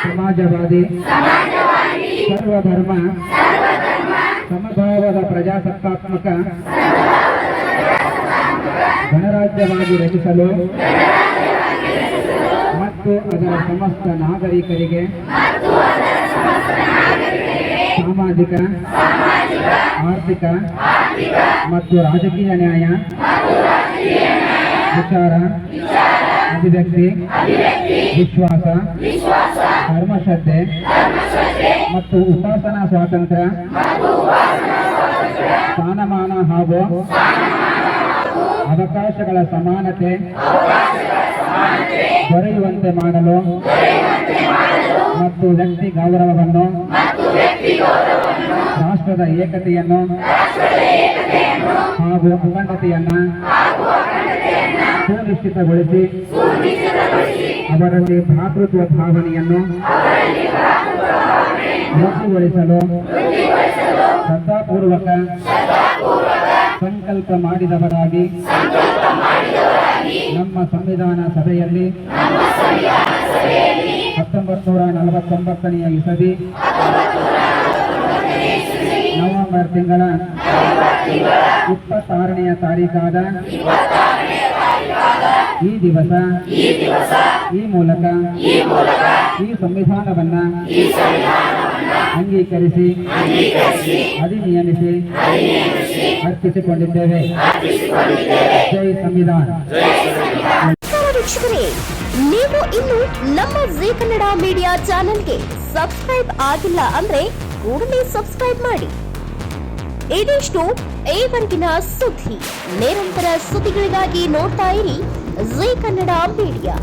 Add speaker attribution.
Speaker 1: ಸಮಾಜವಾದಿ ಸರ್ವಧರ್ಮ ಸಮಭಾವದ ಪ್ರಜಾಸತ್ತಾತ್ಮಕ ಗಣರಾಜ್ಯವಾಗಿ ರಚಿಸಲು ಮತ್ತು ಅದರ ಸಮಸ್ತ ನಾಗರಿಕರಿಗೆ ಸಾಮಾಜಿಕ ಆರ್ಥಿಕ ಮತ್ತು ರಾಜಕೀಯ ನ್ಯಾಯ ವಿಚಾರ ಅಭಿವ್ಯಕ್ತಿ ವಿಶ್ವಾಸ ಧರ್ಮಶ್ರದ್ಧೆ ಮತ್ತು ಉಪಾಸನಾ ಸ್ವಾತಂತ್ರ್ಯ ಸ್ಥಾನಮಾನ ಹಾಗೂ ಅವಕಾಶಗಳ ಸಮಾನತೆ ದೊರೆಯುವಂತೆ ಮಾಡಲು ಮತ್ತು ವ್ಯಕ್ತಿ ಗೌರವವನ್ನು ರಾಷ್ಟ್ರದ ಏಕತೆಯನ್ನು ಹಾಗೂ ಅಖಂಡತೆಯನ್ನು ಸುನಿಶ್ಚಿತಗೊಳಿಸಿ ಅವರಲ್ಲಿ ಭ್ರಾತೃತ್ವ ಭಾವನೆಯನ್ನು ವೃದ್ಧಿಗೊಳಿಸಲು ಶ್ರದ್ಧಾಪೂರ್ವಕ ಸಂಕಲ್ಪ ಮಾಡಿದವರಾಗಿ ನಮ್ಮ ಸಂವಿಧಾನ ಸಭೆಯಲ್ಲಿ 1949ನೇ ಇಸವಿ ನವೆಂಬರ್ ತಿಂಗಳ 26ನೇ ತಾರೀಕಾದ ಈ ದಿವಸ ಈ ಮೂಲಕ ಈ ಸಂವಿಧಾನವನ್ನ ಅಂಗೀಕರಿಸಿ ಅಧಿನಿಯಮಿಸಿ ಅರ್ಪಿಸಿಕೊಂಡಿದ್ದೇವೆ. ಜೈ ಸಂವಿಧಾನ.
Speaker 2: ವೀಕ್ಷಕರೇ, ನೀವು ಇನ್ನು ನಮ್ಮ ಜೀ ಕನ್ನಡ ಮೀಡಿಯಾ ಚಾನೆಲ್ಗೆ ಸಬ್ಸ್ಕ್ರೈಬ್ ಆಗಿಲ್ಲ ಅಂದ್ರೆ ಕೂಡಲೇ ಸಬ್ಸ್ಕ್ರೈಬ್ ಮಾಡಿ. ಇದಿಷ್ಟು ಈವರೆಗಿನ ಸುದ್ದಿ. ನಿರಂತರ ಸುದ್ದಿಗಳಿಗಾಗಿ ನೋಡ್ತಾ ಇರಿ ಜೀ ಕನ್ನಡ ಮೀಡಿಯಾ.